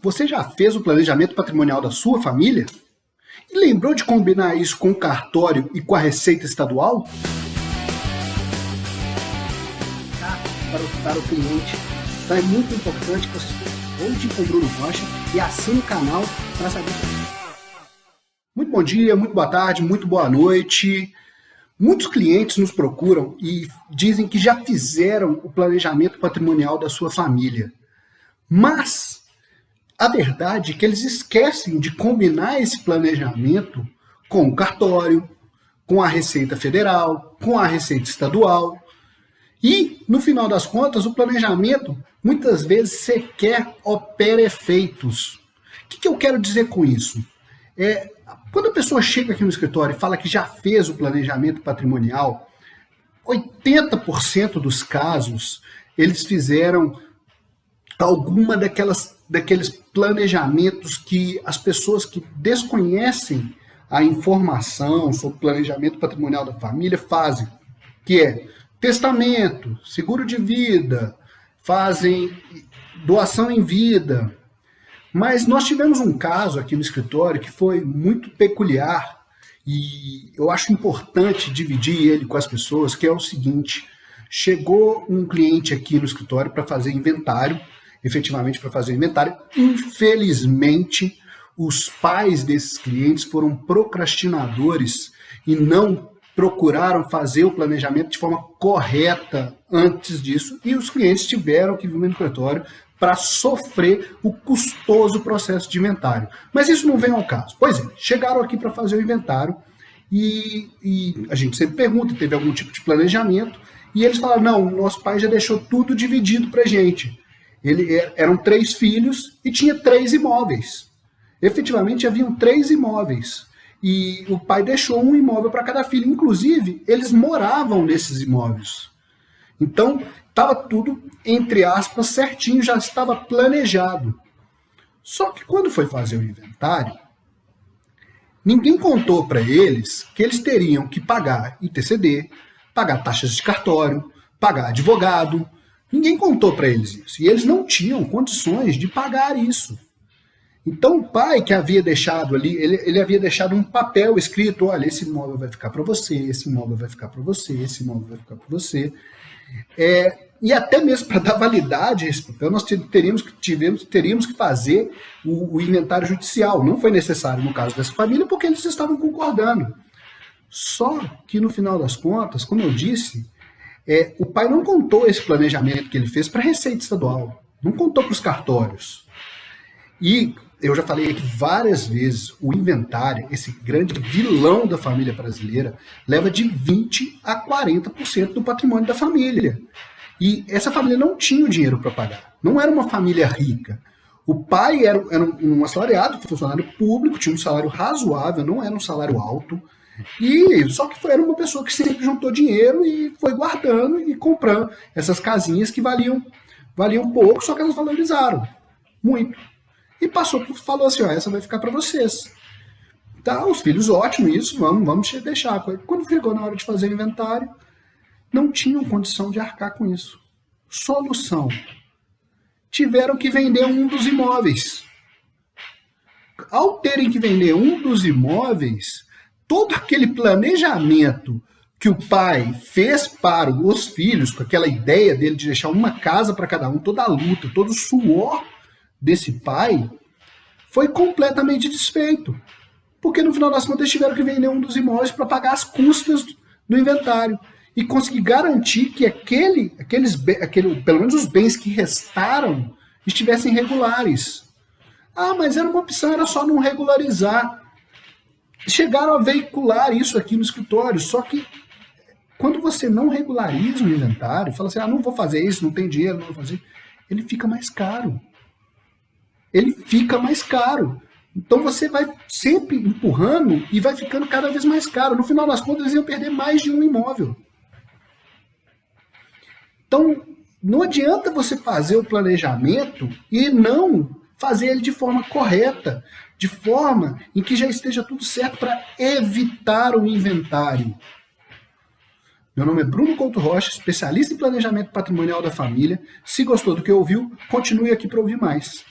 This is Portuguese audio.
Você já fez o planejamento patrimonial da sua família? E lembrou de combinar isso com o cartório e com a Receita Estadual? Para o cliente. Então é muito importante que você volte com o Bruno Rocha e assine o canal para saber. Muito bom dia, muito boa tarde, muito boa noite. Muitos clientes nos procuram e dizem que já fizeram o planejamento patrimonial da sua família. Mas a verdade é que eles esquecem de combinar esse planejamento com o cartório, com a Receita Federal, com a Receita Estadual. E, no final das contas, o planejamento muitas vezes sequer opera efeitos. O que eu quero dizer com isso? Quando a pessoa chega aqui no escritório e fala que já fez o planejamento patrimonial, 80% dos casos eles fizeram alguma daqueles planejamentos que as pessoas que desconhecem a informação sobre o planejamento patrimonial da família fazem, que é testamento, seguro de vida, fazem doação em vida. Mas nós tivemos um caso aqui no escritório que foi muito peculiar e eu acho importante dividir ele com as pessoas, que é o seguinte: chegou um cliente aqui no escritório para fazer inventário, efetivamente para fazer inventário. Infelizmente, os pais desses clientes foram procrastinadores e não procuraram fazer o planejamento de forma correta antes disso, e os clientes tiveram que vir no escritório para sofrer o custoso processo de inventário. Mas isso não vem ao caso. Pois é, chegaram aqui para fazer o inventário e a gente sempre pergunta, teve algum tipo de planejamento, e eles falaram, não, nosso pai já deixou tudo dividido para a gente. Eram 3 filhos e tinha 3 imóveis. Efetivamente, haviam 3 imóveis. E o pai deixou um imóvel para cada filho. Inclusive, eles moravam nesses imóveis. Então, estava tudo, entre aspas, certinho, já estava planejado. Só que quando foi fazer o inventário, ninguém contou para eles que eles teriam que pagar ITCD, pagar taxas de cartório, pagar advogado. Ninguém contou para eles isso. E eles não tinham condições de pagar isso. Então o pai que havia deixado ali, ele havia deixado um papel escrito, olha, esse imóvel vai ficar para você, esse imóvel vai ficar para você, esse imóvel vai ficar para você. E até mesmo para dar validade a esse papel, nós teríamos que fazer o inventário judicial. Não foi necessário no caso dessa família, porque eles estavam concordando. Só que no final das contas, como eu disse, o pai não contou esse planejamento que ele fez para a Receita Estadual, não contou para os cartórios. E eu já falei aqui várias vezes, o inventário, esse grande vilão da família brasileira, leva de 20% a 40% do patrimônio da família. E essa família não tinha o dinheiro para pagar, não era uma família rica. O pai era um assalariado, funcionário público, tinha um salário razoável, não era um salário alto, só que era uma pessoa que sempre juntou dinheiro e foi guardando e comprando essas casinhas que valiam pouco, só que elas valorizaram muito. E falou assim, essa vai ficar para vocês. Tá, os filhos, ótimo, isso, vamos deixar. Quando chegou na hora de fazer o inventário, não tinham condição de arcar com isso. Solução: tiveram que vender um dos imóveis. Ao terem que vender um dos imóveis, todo aquele planejamento que o pai fez para os filhos, com aquela ideia dele de deixar uma casa para cada um, toda a luta, todo o suor desse pai, foi completamente desfeito. Porque no final das contas tiveram que vender um dos imóveis para pagar as custas do inventário e conseguir garantir que pelo menos os bens que restaram estivessem regulares. Mas era uma opção, era só não regularizar. Chegaram a veicular isso aqui no escritório, só que quando você não regulariza o inventário, fala assim, não vou fazer isso, não tem dinheiro, não vou fazer, ele fica mais caro. Então você vai sempre empurrando e vai ficando cada vez mais caro. No final das contas, eles iam perder mais de um imóvel. Então, não adianta você fazer o planejamento e não fazer ele de forma correta, de forma em que já esteja tudo certo para evitar o inventário. Meu nome é Bruno Couto Rocha, especialista em planejamento patrimonial da família. Se gostou do que ouviu, continue aqui para ouvir mais.